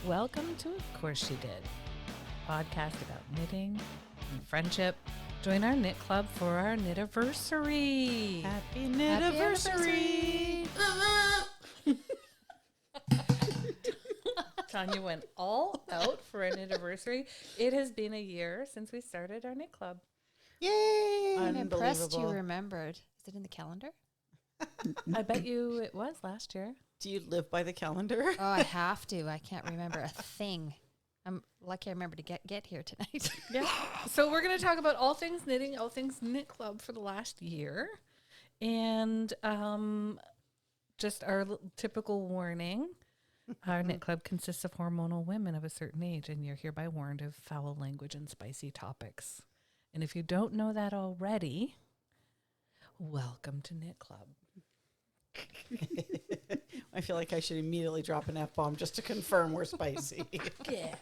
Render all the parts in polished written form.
Welcome to Of Course She Did, a podcast about knitting and friendship. Join our knit club for our Knit-aversery. Happy Knit-aversery! Tanya went all out for a Knit-aversery. It has been a year since we started our knit club. Yay! I'm impressed you remembered. Is it in the calendar? I bet you it was last year. Do you live by the calendar? Oh, I have to. I can't remember a thing. I'm lucky I remember to get here tonight. Yeah. So we're going to talk about all things knitting, all things knit club for the last year. And just our typical warning. Our knit club consists of hormonal women of a certain age, and you're hereby warned of foul language and spicy topics. And if you don't know that already, welcome to Knit Club. I feel like I should immediately drop an F-bomb just to confirm we're spicy. Yeah.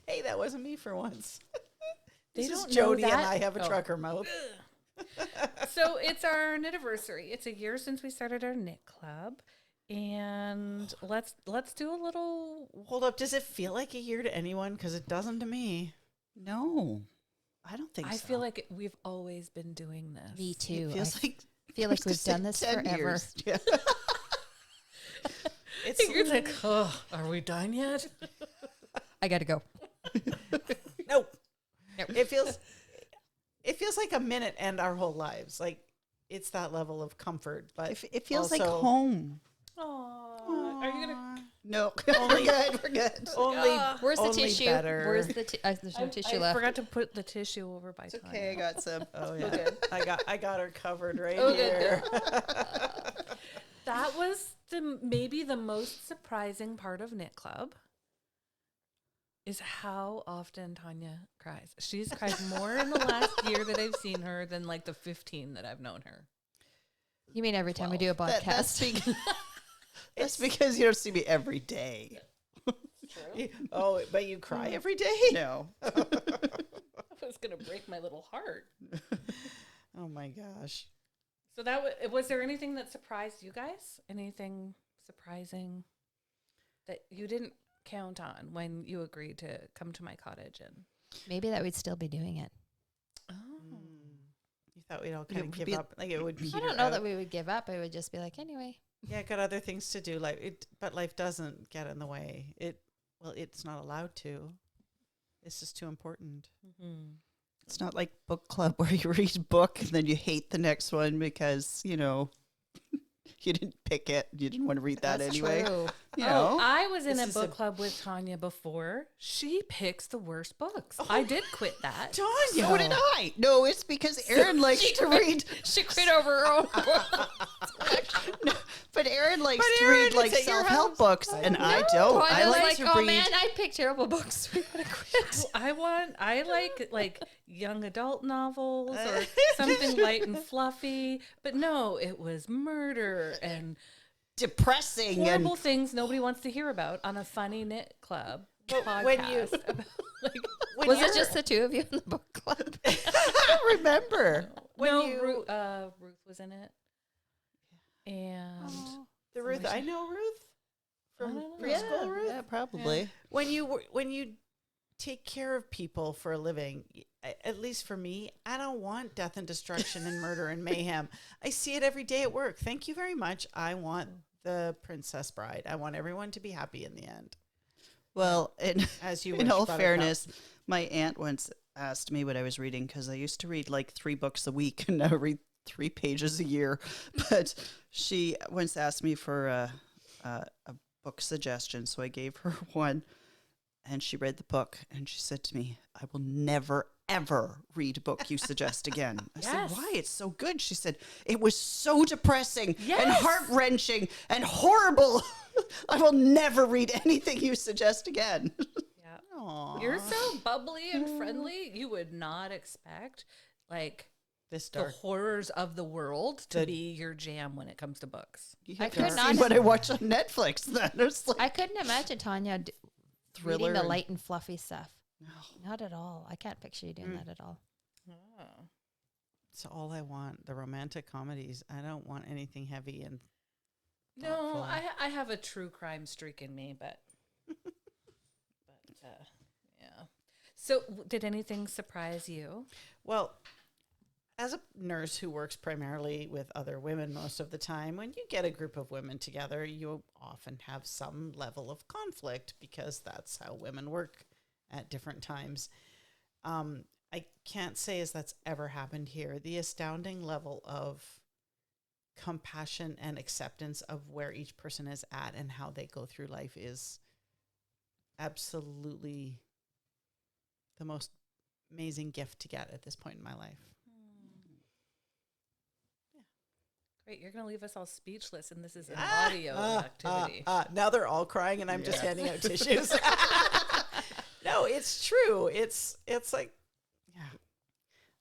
Hey, that wasn't me for once. They This is don't know Jody and that. I have a Oh. trucker mouth. So it's our Knit-aversery. It's a year since we started our knit club. And let's do a little. Hold up. Does it feel like a year to anyone? Because it doesn't to me. No, I don't think so. I feel like we've always been doing this. Me too. It feels like feel like we've done this 10 forever. years. Yeah. It's Ingrid's like, oh, are we done yet? I got to go. no. Nope. It feels like a minute and our whole lives. Like it's that level of comfort. But It feels like also- home. Oh, are you gonna? No, Only- we're good. We're good. Only, Where's the only tissue? better. Where's the there's no tissue I left. forgot to put the tissue over by It's Tanya. okay. I got some. Oh yeah, I got her covered right Oh, good, here. That was maybe the most surprising part of Knit Club. Is how often Tanya cries. She's cried more in the last year that I've seen her than like the 15 that I've known her. You mean every time we do a That's, podcast? that's because you don't see me every day. Oh, but you cry every day? No. I was gonna break my little heart. Oh my gosh. So that was there anything that surprised you guys? Anything surprising that you didn't count on when you agreed to come to my cottage? And Maybe that we'd still be doing it. You thought we'd all kind of would give be- up, like it would. I peter don't know out. that we would give up. I would just be like, anyway. Yeah, got other things to do. But life doesn't get in the way. It's not allowed to. It's just too important. It's not like book club where you read a book and then you hate the next one because, you didn't pick it. You didn't want to read that That's anyway. true. You Oh, know? I was in This a is book a- club with Tanya before. She picks the worst books. I did quit that. Tanya. So did I. No, it's because Erin likes to read. She quit over her own book. But Erin likes to Erin, read like it's at your self-help house. books, and I don't. I Tanya's like to oh read. man, I picked terrible books. We gotta quit. I like young adult novels or something light and fluffy. But no, it was murder and Depressing horrible and things nobody wants to hear about on a funny knit club podcast. when you- about, like, When Was it you're- just the two of you in the book club? I don't remember. when no, you- Ruth was in it, and the Ruth? I know Ruth from don't know. preschool. Ruth. Yeah, probably. When you take care of people for a living, at least for me, I don't want death and destruction and murder and mayhem. I see it every day at work. Thank you very much. I want the Princess Bride. I want everyone to be happy in the end. Well, As you in wish, all Buttercup. fairness, my aunt once asked me what I was reading because I used to read like 3 books a week and now I read 3 pages a year. But she once asked me for a book suggestion, so I gave her one. And she read the book and she said to me, I will never, ever read a book you suggest again. I said, Yes. why? It's so good. She said, it was so depressing and Yes. heart-wrenching and horrible. I will never read anything you suggest again. yeah. Aw. You're so bubbly and friendly. You would not expect like This the dark. horrors of the world to The- be your jam when it comes to books. You I have could to not- see what I watch on Netflix then. It's like I couldn't imagine Tanya reading thriller. the and- light and fluffy stuff. Not at all. I can't picture you doing that at all. It's all I want. The romantic comedies. I don't want anything heavy and No, thoughtful. I have a true crime streak in me, but Yeah. So did anything surprise you? Well, as a nurse who works primarily with other women most of the time, when you get a group of women together, you often have some level of conflict because that's how women work at different times. I can't say as that's ever happened here. The astounding level of compassion and acceptance of where each person is at and how they go through life is absolutely the most amazing gift to get at this point in my life. Great. You're going to leave us all speechless, and this is an audio activity. Now they're all crying, and I'm just handing out tissues. No, it's true. It's like, yeah,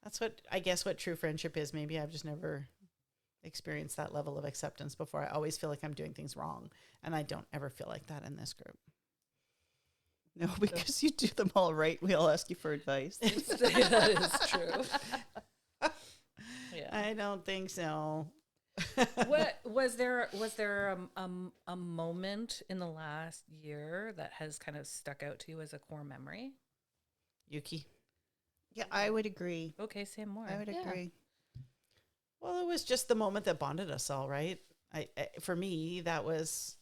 that's what true friendship is. Maybe I've just never experienced that level of acceptance before. I always feel like I'm doing things wrong, and I don't ever feel like that in this group. No, because you do them all right. We all ask you for advice. That is true. Yeah. I don't think so. What was there a moment in the last year that has kind of stuck out to you as a core memory? Yuki. Yeah, I would agree. Okay, say more. I would agree. Well, it was just the moment that bonded us all, right? I for me, that was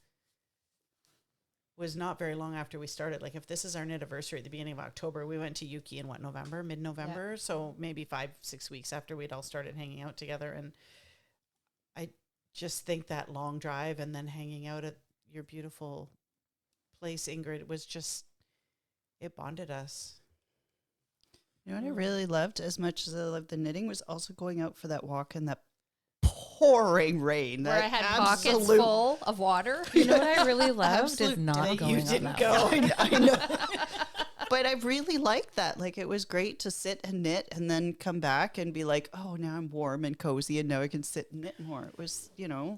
not very long after we started. Like, if this is our Knit-aversery at the beginning of October, we went to Yuki in mid-November. Yeah. So maybe 5-6 weeks after we'd all started hanging out together. And I just think that long drive and then hanging out at your beautiful place, Ingrid, was just, it bonded us. You know what I really loved as much as I loved the knitting was also going out for that walk in that pouring rain. Where that I had pockets full of water. You know what I really loved is not going You didn't on that go. walk. I know. But I really liked that. Like, it was great to sit and knit and then come back and be like, oh, now I'm warm and cozy and now I can sit and knit more. It was, Yeah.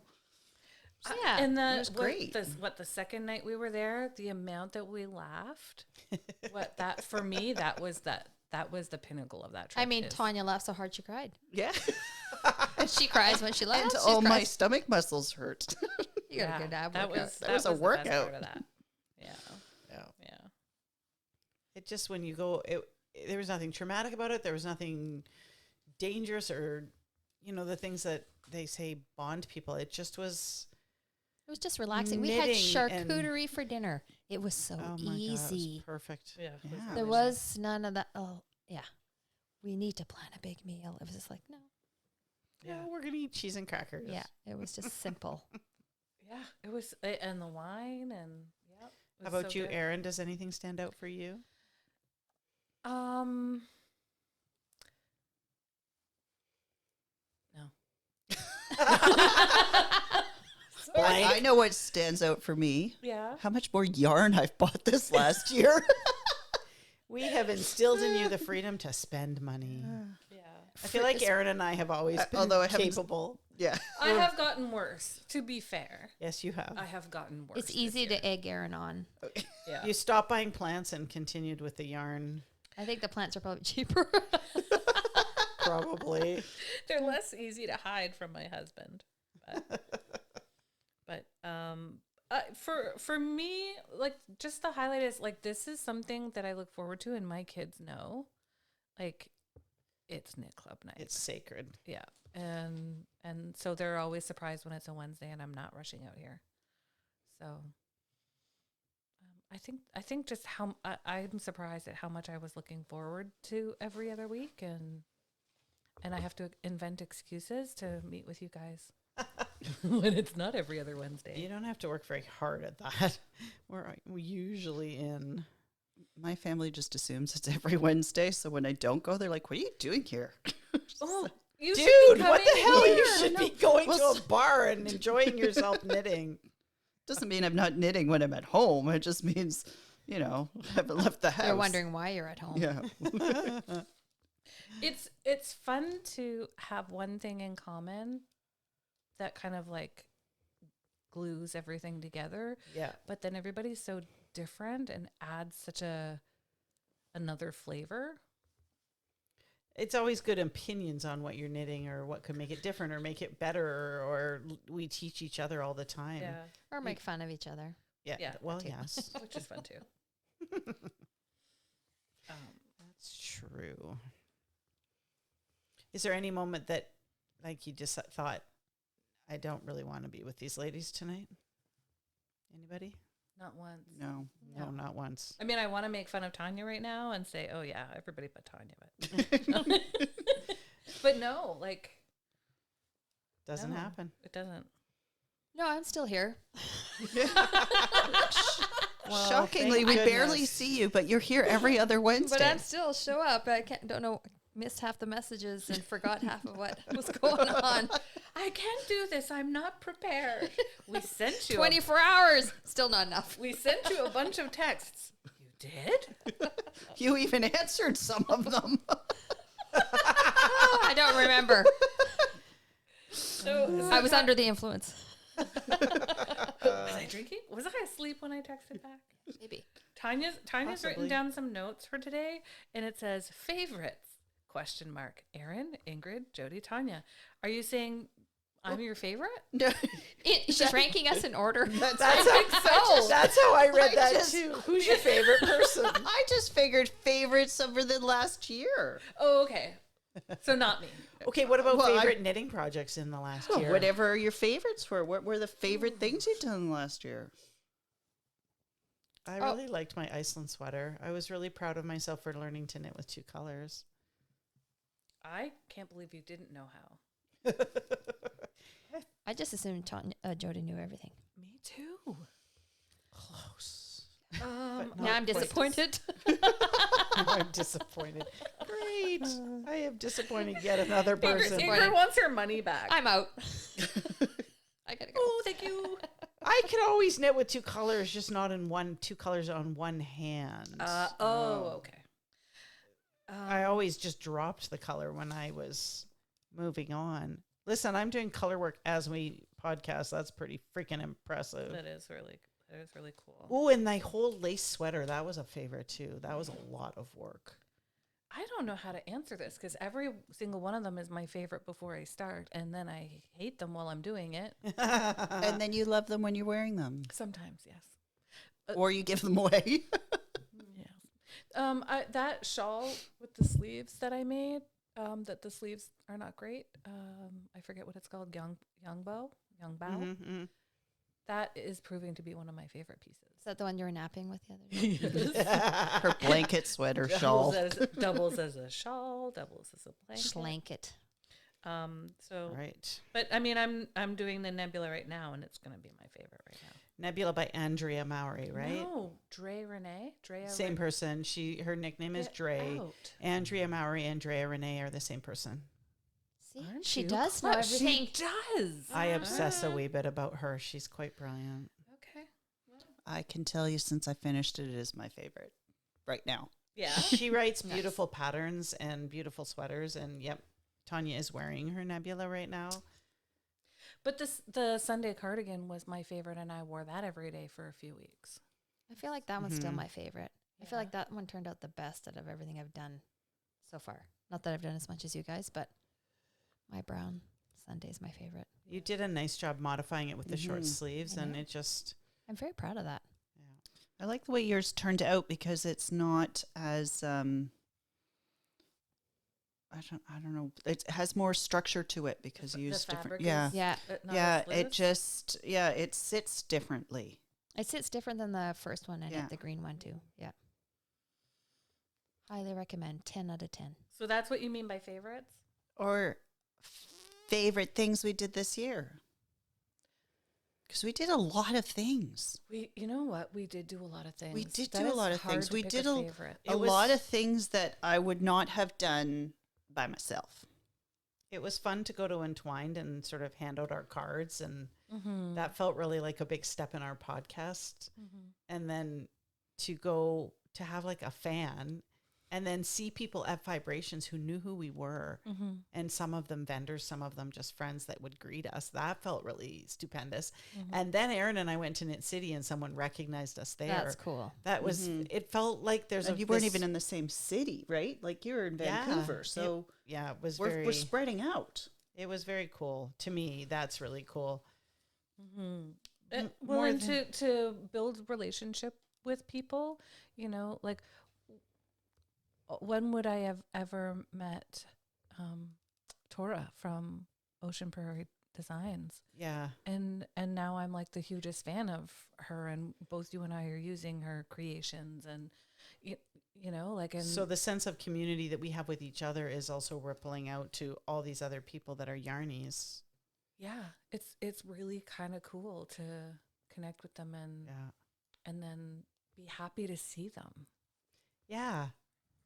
And it was great. The second night we were there, the amount that we laughed, for me, that was the pinnacle of that trip. I mean, Tanya laughed so hard she cried. Yeah. And she cries when she laughs. And all my stomach muscles hurt. You got a good ab that workout. was That was a the best workout. part of that. Yeah. It just, when you go, there was nothing traumatic about it. There was nothing dangerous or, the things that they say bond people. It just was. It was just relaxing. We had charcuterie for dinner. It was so Oh my God, it was easy. perfect. Yeah. There was none of that. Oh, yeah. We need to plan a big meal. It was just like, no. Yeah, we're going to eat cheese and crackers. Yeah, it was just simple. Yeah, it was, and the wine, and yeah. How about you, Erin? Does anything stand out for you? No. I know what stands out for me. Yeah. How much more yarn I've bought this last year. We have instilled in you the freedom to spend money. Yeah. I feel like Erin and I have always been although I haven't- capable. Yeah. I have gotten worse, to be fair. Yes, you have. I have gotten worse. It's easy to egg Erin on. Yeah. You stopped buying plants and continued with the yarn. I think the plants are probably cheaper. Probably. They're less easy to hide from my husband. But for me, like, just the highlight is, like, this is something that I look forward to, and my kids know, like, it's knit club night. It's sacred. Yeah. And so they're always surprised when it's a Wednesday and I'm not rushing out here. So I think just how I'm surprised at how much I was looking forward to every other week, and I have to invent excuses to meet with you guys when it's not every other Wednesday. You don't have to work very hard at that. We're usually in. My family just assumes it's every Wednesday. So when I don't go, they're like, what are you doing here? Oh, you Dude, should be what the coming hell? here. You should be going to a bar and enjoying yourself knitting. Doesn't mean I'm not knitting when I'm at home. It just means, I haven't left the house. You're wondering why you're at home. Yeah. It's fun to have one thing in common that kind of like glues everything together. Yeah. But then everybody's so different and adds such another flavor. It's always good opinions on what you're knitting or what could make it different or make it better, or we teach each other all the time. Or make fun of each other. Yeah. Yeah, Well, that too. yes. Which is fun too. true. Is there any moment that, like, you just thought, I don't really want to be with these ladies tonight? Anybody? Not once. No. No, not once. I mean, I want to make fun of Tanya right now and say, "Oh yeah, everybody but Tanya." But no, like Doesn't no, happen. It doesn't. No, I'm still here. Well, Shockingly, thank we goodness. barely see you, but you're here every other Wednesday. But I'm still show up. I don't know. Missed half the messages and forgot half of what was going on. I can't do this. I'm not prepared. We sent you 24 hours. Still not enough. We sent you a bunch of texts. You did? You even answered some of them. I don't remember. So I was under the influence. was I drinking? Was I asleep when I texted back? Maybe. Tanya's written Possibly. down some notes for today, and it says favorites ? Erin, Ingrid, Jody, Tanya. Are you saying I'm your favorite? No. She's ranking us in order. That's so. That's how I read I that just- too. Who's your favorite person? I just figured favorites over the last year. Oh, okay. So not me. Okay, what about Well, favorite knitting projects in the last year? Whatever your favorites were. What were the favorite things you've done last year? I really liked my Iceland sweater. I was really proud of myself for learning to knit with 2 colors. I can't believe you didn't know how. I just assumed Jody knew everything. Me too. Close. Um, But Now not I'm quite. disappointed. I'm disappointed. Great. I have disappointed yet another person. Ingrid wants her money back. I'm out. I gotta go. Oh, thank you. I could always knit with 2 colors, just not in 2 colors on one hand. Okay. I always just dropped the color when I was moving on. Listen, I'm doing color work as we podcast. That's pretty freaking impressive. That is really cool. Oh, and my whole lace sweater, that was a favorite too. That was a lot of work. I don't know how to answer this because every single one of them is my favorite before I start, and then I hate them while I'm doing it. And then you love them when you're wearing them. Sometimes, yes. Or you give them away. Yes. That shawl with the sleeves that I made, that the sleeves are not great. I forget what it's called. Young bow. Mhm. That is proving to be one of my favorite pieces. Is that the one you were napping with the other day? Her blanket, sweater, shawl. Doubles as a shawl, doubles as a blanket. Blanket. So, Right. but I mean, I'm doing the Nebula right now, and it's going to be my favorite right now. Nebula by Andrea Mowry, right? No, Renee. Same person. Her nickname is Dre. Andrea Mowry and Drea Renee are the same person. See, Aren't she you does know clever? everything. She does. I obsess a wee bit about her. She's quite brilliant. Okay. I can tell you since I finished it, it is my favorite right now. Yeah. She writes Nice. beautiful patterns and beautiful sweaters. And yep, Tanya is wearing her Nebula right now. But the Sunday cardigan was my favorite, and I wore that every day for a few weeks. I feel like that one's still Mhm. my favorite. I feel Yeah. like that one turned out the best out of everything I've done so far. Not that I've done as much as you guys, but my brown Sunday is my favorite. You did a nice job modifying it with the short Mhm. sleeves, I and know. it just, I'm very proud of that. I like the way yours turned out because it's not as I don't know. It has more structure to it because you use different. fabric Yeah, is Yeah. not yeah. as It loose. just it sits differently. It sits different than the first one and Yeah. the green one too. Yeah. Highly recommend. 10 out of 10. So that's what you mean by favorites? Or favorite things we did this year. Because we did a lot of things. You know what? We did do a lot of things. We did That do a is lot of hard things. to We pick did a a- favorite. It A was- lot of things that I would not have done by myself. it was fun to go to Entwined and sort of hand out our cards. And Mm-hmm. that felt really like a big step in our podcast. Mm-hmm. And then to go to have like a fan and then see people at Vibrations who knew who we were. Mm-hmm. And some of them vendors, some of them just friends that would greet us. That felt really stupendous. Mm-hmm. And then Erin and I went to Knit City and someone recognized us there. That's cool. That was, Mhm. it felt like there's And a, you weren't this- even in the same city, right? Like you're in Yeah, Vancouver. it- So yeah, it was we're spreading out. it was very cool. To me, that's really cool. Mm-hmm. M- Well, more and than- to build relationship with people, like when would I have ever met Tora from Ocean Prairie Designs? Yeah. And now I'm like the hugest fan of her, and both you and I are using her creations, and you know, like, and So the sense of community that we have with each other is also rippling out to all these other people that are yarnies. yeah, it's really kind of cool to connect with them and then be happy to see them. Yeah.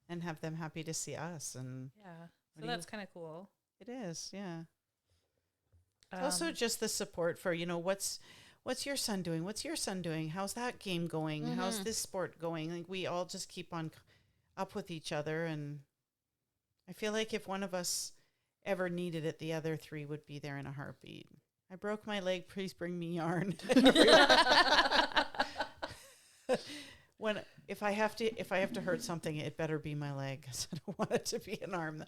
And have them happy to see us. And Yeah, What so do that's kind of cool. it is, yeah. It's also just the support for, you know, what's your son doing? What's your son doing? How's that game going? How's this sport going? Like, we all just keep on up with each other. And I feel like if one of us ever needed it, the other three would be there in a heartbeat. I broke my leg. Please bring me yarn. If I have to hurt something, it better be my leg, 'cause I don't want it to be an arm.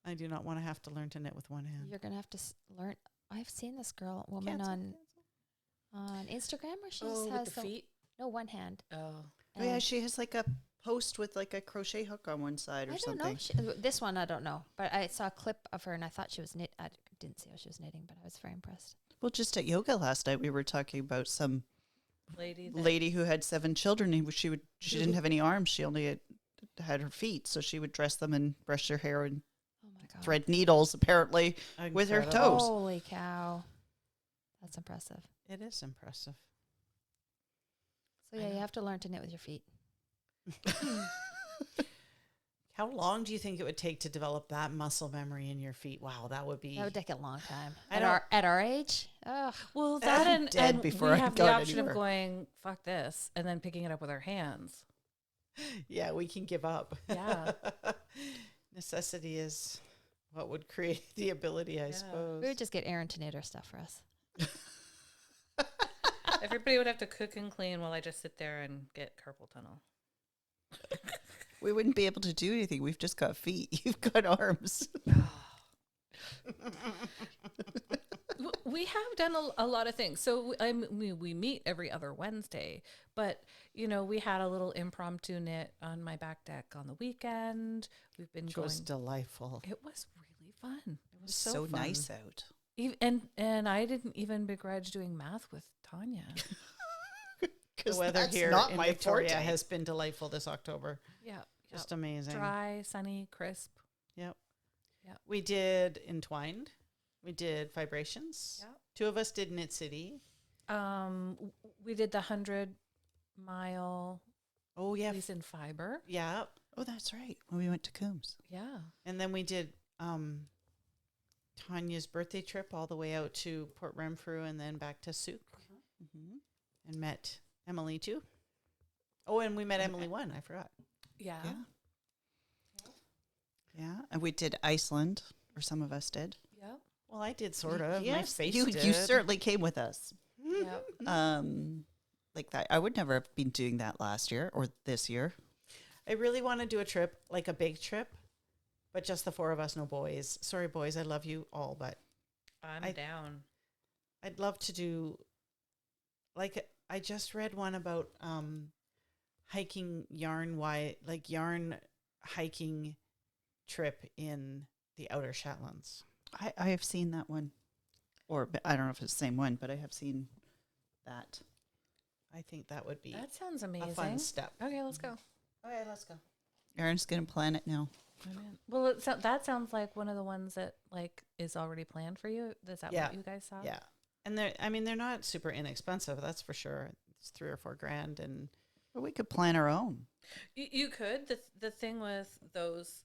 I do not want to have to learn to knit with one hand. You're gonna have to learn. I've seen this woman Cancel. on Instagram where she Oh, just with has the feet. no one hand. Oh, Oh, yeah, And she has like a post with like a crochet hook on one side or I don't something. know. This one I don't know, but I saw a clip of her and I thought she was knit. I didn't see how she was knitting, but I was very impressed. Well, just at yoga last night, we were talking about some lady. lady who had 7 children. And she didn't have any arms. She only had her feet, so she would dress them and brush their hair and Oh my god! thread needles apparently with her Incredible. toes. Holy cow! That's impressive. It is impressive. So yeah, you have to learn to knit with your feet. How long do you think it would take to develop that muscle memory in your feet? Wow, that would be. That would take a long time. I At our age, ugh. Well, that I'm and, dead and before we I have the got option anywhere. of going fuck this and then picking it up with our hands. Yeah, we can give up. Yeah. Necessity is what would create the ability, I Yeah. suppose. We would just get Erin to knit her stuff for us. Everybody would have to cook and clean while I just sit there and get carpal tunnel. We wouldn't be able to do anything. We've just got feet. You've got arms. We have done a lot of things. So we meet every other Wednesday, but you know, we had a little impromptu knit on my back deck on the weekend. We've been Which going. was delightful. It was really fun. It was So fun. nice out. And I didn't even begrudge doing math with Tanya. The weather here in Victoria has been delightful this October. Yeah. Just amazing. Dry, sunny, crisp. Yep. Yep. We did Entwined. We did Vibrations. Yep. 2 of us did Knit City. We did the 100-mile Oh, yeah. piece in fibre. Yeah. Oh, that's right. When we went to Coombs. Yeah. And then we did Tanya's birthday trip all the way out to Port Renfrew and then back to Souk Mm-hmm. and met Emily too. Oh, and we met Emily 1. I forgot. Yeah. Yeah. Yeah. And we did Iceland, or some of us did. Yep. Well, I did sort of. Yes, My face you did. certainly came with us. Yep. Like that. I would never have been doing that last year or this year. I really want to do a trip, like a big trip, but just the 4 of us, no boys. Sorry, boys. I love you all, but I'm down. I'd love to do, like, I just read one about hiking yarn hiking trip in the Outer Shetlands. I have seen that one. Or I don't know if it's the same one, but I have seen that. I think that would be That sounds a amazing. fun step. Okay, let's go. Okay, let's go. Erin's going to plan it now. I'm in. Well, that sounds like one of the ones that like is already planned for you. Is that Yeah. what you guys saw? Yeah. And they're not super inexpensive, that's for sure. It's $3 or $4 grand, and But we could plan our own. You could. The thing with those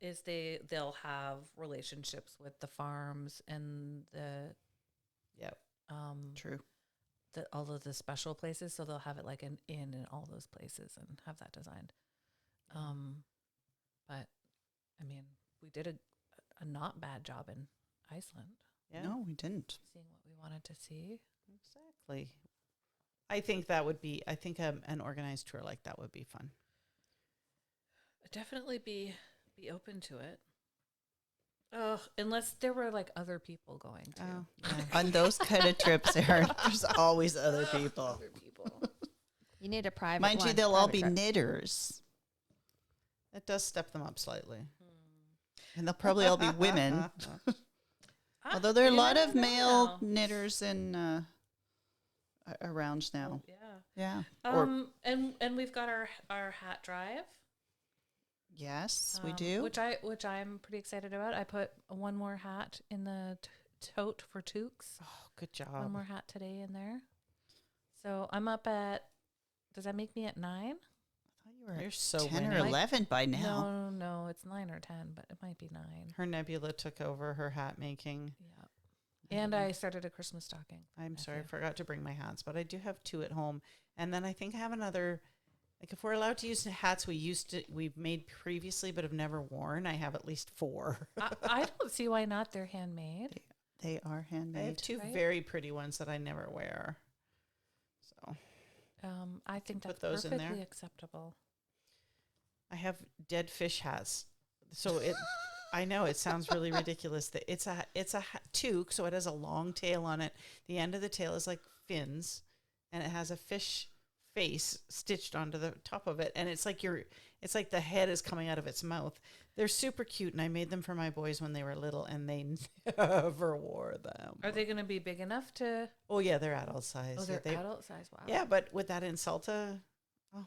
is they'll have relationships with the farms and the yep. True. all of the special places, so they'll have it like an inn in all those places and have that designed. But I mean, we did a not bad job in Iceland, Yeah. No, we didn't. seeing what we wanted to see. Exactly. I think that would be, an organized tour like that would be fun. I'd definitely be open to it. Unless there were like other people going to. Oh, yeah. On those kind of trips, Erin, there's always other people. Other people. You need a private Mind you, one, they'll all private be trip. knitters. It does step them up slightly. And they'll probably all be women. Although there are a You lot never of know male now. knitters in around now. Yeah. Yeah. And we've got our hat drive. Yes, we do. Which I'm pretty excited about. I put one more hat in the tote for toques. Oh, good job. One more hat today in there. So I'm up at. Does that make me at 9? I thought you were You're at so 10 or winning. 11 by now. No, it's 9 or 10, but it might be 9. Her Nebula took over her hat making. Yeah. And I started a Christmas stocking. I'm sorry, I Matthew. forgot to bring my hats, but I do have 2 at home. And then I think I have another, like if we're allowed to use the hats we've made previously but have never worn, I have at least 4. I don't see why not. They're handmade. They are I have handmade. 2 right? very pretty ones that I never wear. So I think Put that's those in perfectly there. acceptable. I have dead fish hats. So I know it sounds really ridiculous that it's a toque, so it has a long tail on it. The end of the tail is like fins, and it has a fish face stitched onto the top of it, and it's like the head is coming out of its mouth. They're super cute, and I made them for my boys when they were little, and they never wore them. Are they going to be big enough to? Oh yeah, they're adult size. Oh, they're Yeah, adult size. Wow. yeah, but would that insult a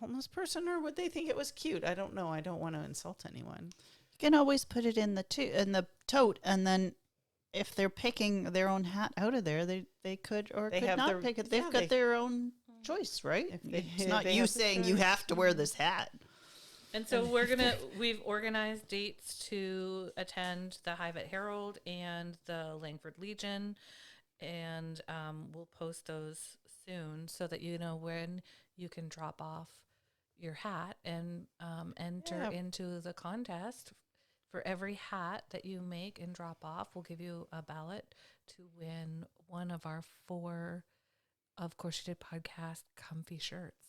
homeless person, or would they think it was cute? I don't know. I don't want to insult anyone. You can always put it in the tote, and then if they're picking their own hat out of there, they could or They could have not their- pick it. They've yeah, got they- their own choice, right? If they- It's not they you have the saying you choice. have to wear this hat. And so we've organized dates to attend the Hive at Herald and the Langford Legion, and we'll post those soon so that you know when you can drop off your hat and enter Yeah. into the contest. For every hat that you make and drop off, we'll give you a ballot to win one of our 4 Of Course You Did podcast comfy shirts.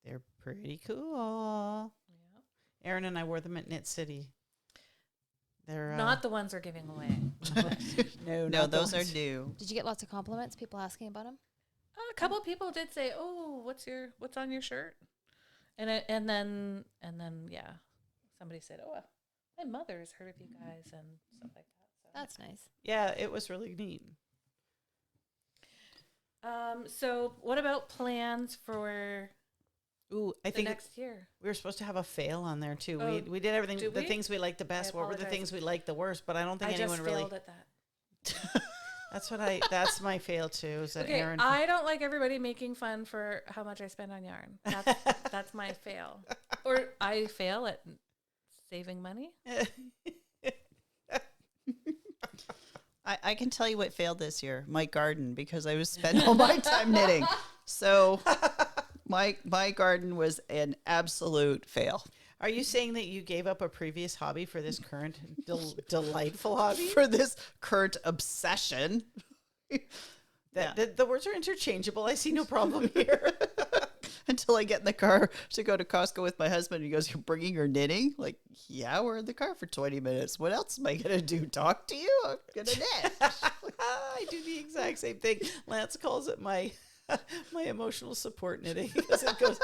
They're pretty cool. Yeah. Erin and I wore them at Knit City. They're Not the ones we're giving away. no, No, not the those are ones. new. Did you get lots of compliments? People asking about them? A couple of people did say, "Oh, what's on your shirt?" And then yeah, somebody said, "Oh, my mother's heard of you guys," and stuff like that. So. That's nice. Yeah, it was really neat. So what about plans for Ooh, I the think next year? we were supposed to have a fail on there too. Oh, we did everything. did The we? things we liked the best. What were the apologize. things we liked the worst? But I don't think I just anyone really. failed at that. That's my fail too. Is that Okay, Erin? I don't like everybody making fun for how much I spend on yarn. That's my fail. Or I fail at saving money. I can tell you what failed this year. My garden, because I was spending all my time knitting. So my garden was an absolute fail. Are you saying that you gave up a previous hobby for this current delightful hobby? For this current obsession. The words are interchangeable. I see no problem here. Until I get in the car to go to Costco with my husband. He goes, "You're bringing your knitting?" Like, yeah, we're in the car for 20 minutes. What else am I going to do? Talk to you? I'm going to knit. I do the exact same thing. Lance calls it my emotional support knitting because it goes.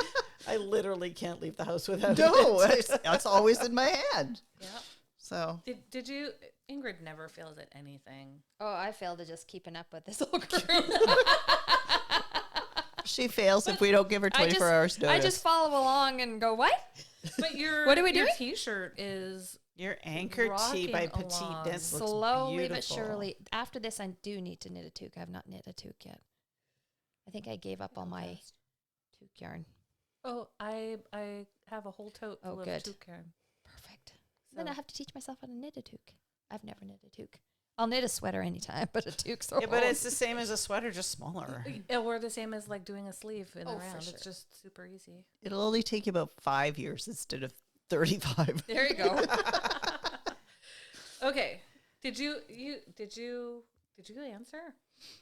I literally can't leave the house without No, it. that's always in my hand. Yeah. So Did you? Ingrid never fails at anything. Oh, I failed at just keeping up with this whole crew. she fails if we don't give her 24 hours notice. I just follow along and go, what? But your What are we your doing? T-shirt is Your anchor tee Rocking by Petite along. Dents looks Slowly but beautiful. surely. After this, I do need to knit a toque. I have not knit a toque yet. I think I gave up on my toque yarn. I have a whole tote Oh, full good. of toque yarn. Perfect. Then I So- have to teach myself how to knit a toque. I've never knit a toque. I'll knit a sweater anytime, but a toque's so Yeah, but it's the same as a sweater, just smaller. Yeah, we're the same as like doing a sleeve in Oh, a for round. sure. It's just super easy. It'll only take you about 5 years instead of 35. There you go. Okay. Did you answer?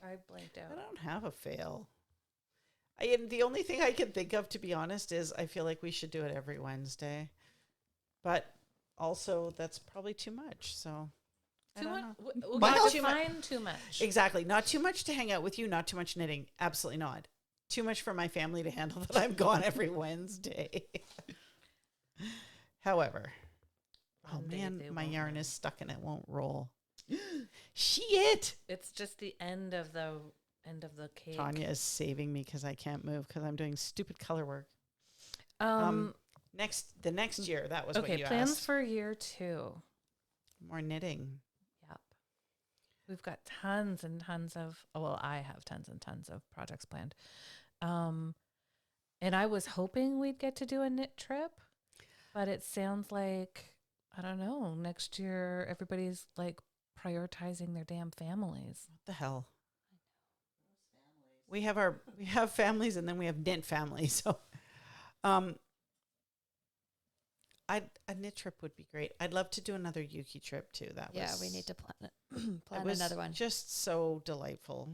I blanked I out. don't have a fail. The only thing I can think of, to be honest, is I feel like we should do it every Wednesday. But also, that's probably too much. So I Too don't much. know. Okay, Not too define too much. Exactly. Not too much to hang out with you, not too much knitting. Absolutely not. Too much for my family to handle that I'm gone every Wednesday. However, oh One day man, they my won't yarn know. is stuck and it won't roll. Shit! It's just the end of the cake. Tanya is saving me because I can't move because I'm doing stupid color work. The next year, that was what okay, you plans asked. for year 2. More knitting. Yep. We've got tons and tons of, well, I have tons and tons of projects planned. And I was hoping we'd get to do a knit trip, but it sounds like, I don't know, next year everybody's like prioritizing their damn families. What the hell? We have families and then we have knit families. So, a knit trip would be great. I'd love to do another Yuki trip too. We need to plan it. It plan was another one. just so delightful.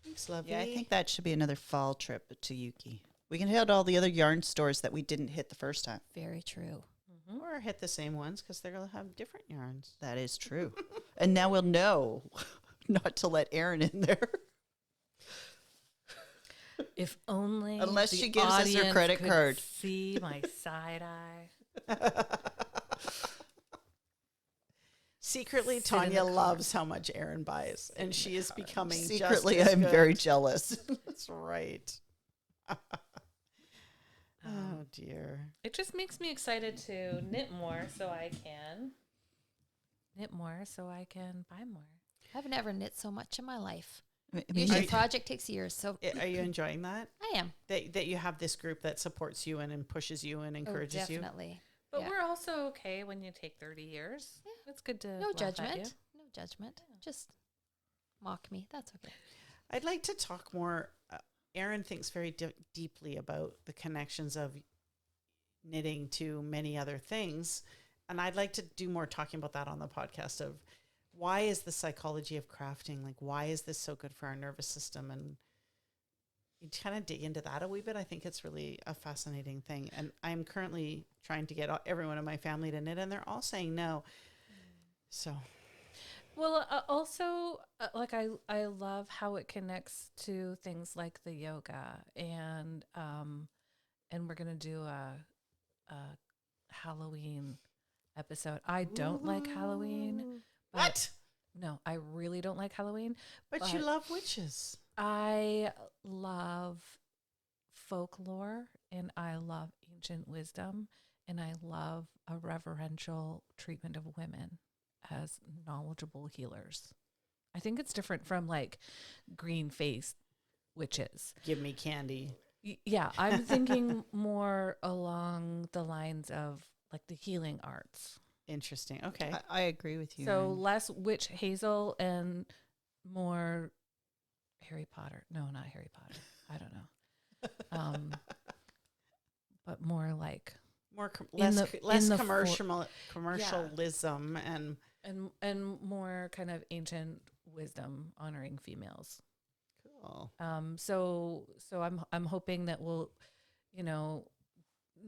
Thanks, lovely. Yeah, I think that should be another fall trip to Yuki. We can hit all the other yarn stores that we didn't hit the first time. Very true. Or hit the same ones because they're going to have different yarns. That is true. And now we'll know not to let Erin in there. If only Unless the she gives us her audience credit could card. see my side eye. Secretly, Sit in the Tanya car. loves how much Erin buys, and she is becoming Secretly, just as I'm good. very jealous. That's right. Oh dear. It just makes me excited to knit more so I can buy more. I've never knit so much in my life. I mean, Usually I- a project takes years, so Are you enjoying that? I am. That you have this group that supports you and pushes you and encourages you? Definitely. But Yeah. we're also okay when you take 30 years. Yeah. It's good to No laugh at judgment. you. No judgment. Just mock me. That's okay. I'd like to talk more. Erin thinks very deeply about the connections of knitting to many other things. And I'd like to do more talking about that on the podcast of why is the psychology of crafting, like why is this so good for our nervous system? And you kind of dig into that a wee bit. I think it's really a fascinating thing. And I'm currently trying to get everyone in my family to knit and they're all saying no. So Well, also, like I love how it connects to things like the yoga and we're gonna do a Halloween episode. I don't like Halloween. But what? No, I really don't like Halloween. But you love witches. I love folklore and I love ancient wisdom and I love a reverential treatment of women as knowledgeable healers. I think it's different from like green-faced witches. Give me candy. Yeah, I'm thinking more along the lines of like the healing arts. Interesting. Okay. I agree with you. So Erin. less witch hazel and more Harry Potter. No, not Harry Potter. I don't know. But more like More in less the commercialism and more kind of ancient wisdom honoring females. cool. So I'm hoping that we'll,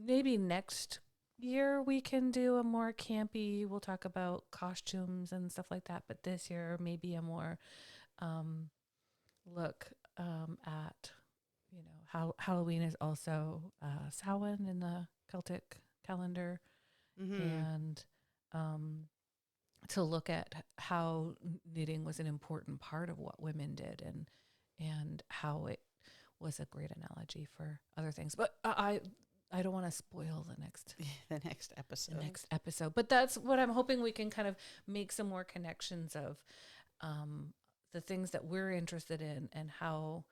maybe next year we can do a more campy. We'll talk about costumes and stuff like that. But this year maybe a more look at how Halloween is also Samhain in the Celtic calendar, and to look at how knitting was an important part of what women did and how it was a great analogy for other things. But I don't want to spoil the next episode. But that's what I'm hoping we can kind of make some more connections of the things that we're interested in and how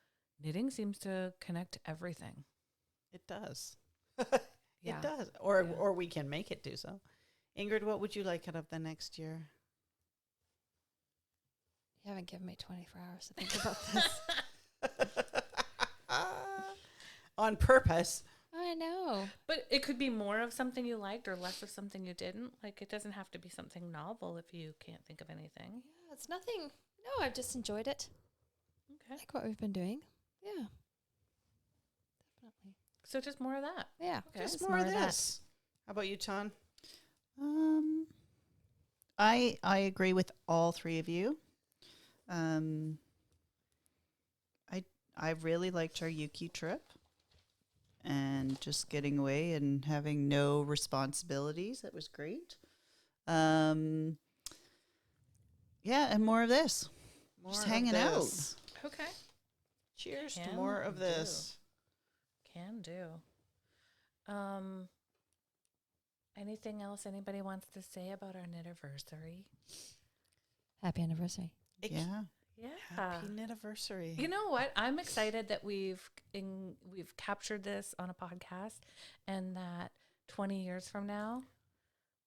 knitting seems to connect everything. It does. Yeah. It does. Or we can make it do so. Ingrid, what would you like out of the next year? You haven't given me 24 hours to think about this. On purpose. I know. But it could be more of something you liked or less of something you didn't. Like, it doesn't have to be something novel if you can't think of anything. Yeah, it's nothing. No, I've just enjoyed it. I Okay. like what we've been doing. Yeah. Definitely. So just more of that. Yeah. Okay. Just more of this. How about you, Ton? I agree with all three of you. I really liked our Yuki trip, and just getting away and having no responsibilities. That was great. Yeah, and more of this. Just hanging out. Okay. Cheers to Can more of this. Can do. Anything else anybody wants to say about our Knit-aversery? Happy anniversary. Yeah. Yeah. Happy Knit-aversery. You know what? I'm excited that we've captured this on a podcast, and that 20 years from now,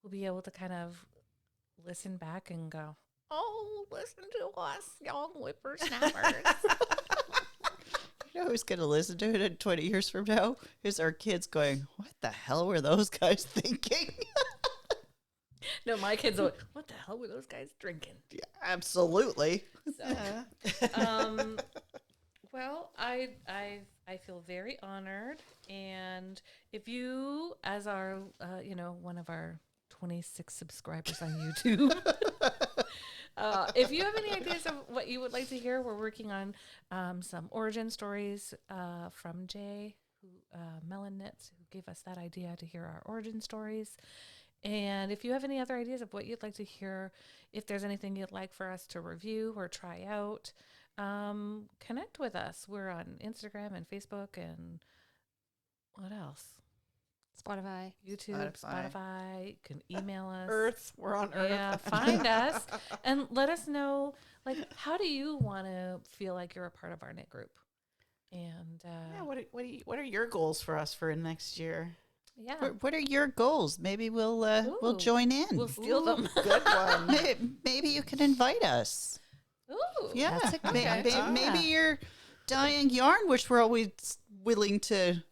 we'll be able to kind of listen back and go, "Oh, listen to us, young whippersnappers." You know who's going to listen to it in 20 years from now? Is our kids going, what the hell were those guys thinking? No, my kids are, what the hell were those guys drinking? Yeah, absolutely. So, well, I feel very honored, and if you, as our one of our 26 subscribers on YouTube, if you have any ideas of what you would like to hear, we're working on some origin stories from Jay, who Melon Knits, who gave us that idea to hear our origin stories. And if you have any other ideas of what you'd like to hear, if there's anything you'd like for us to review or try out, connect with us. We're on Instagram and Facebook and what else? Spotify. YouTube, Spotify. You can email us. Earth. We're on Earth. Yeah, find us and let us know, like, how do you want to feel like you're a part of our knit group? And what are your goals for us for next year? yeah, What are your goals? Maybe we'll join in. we'll steal them. Good one. Maybe you can invite us. Ooh, Yeah, That's a good idea. maybe your dyeing yarn, which we're always willing to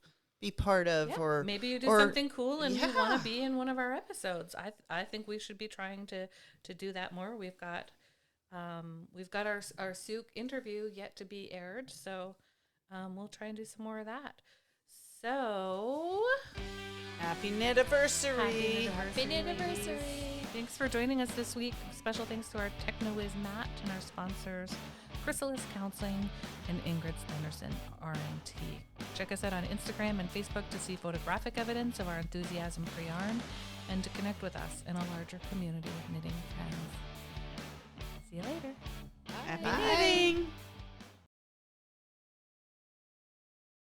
be part of, yeah. or maybe you do or- something cool and you want yeah. to be in one of our episodes. I think we should be trying to do that more. We've got our Souk interview yet to be aired, so we'll try and do some more of that. So Happy Knit-aversery. Happy anniversary. Thanks for joining us this week. Special thanks to our TechnoWiz Matt and our sponsors, Chrysalis Counseling and Ingrid Stenderson, RMT. Check us out on Instagram and Facebook to see photographic evidence of our enthusiasm for yarn and to connect with us in a larger community of knitting friends. See you later. Happy knitting.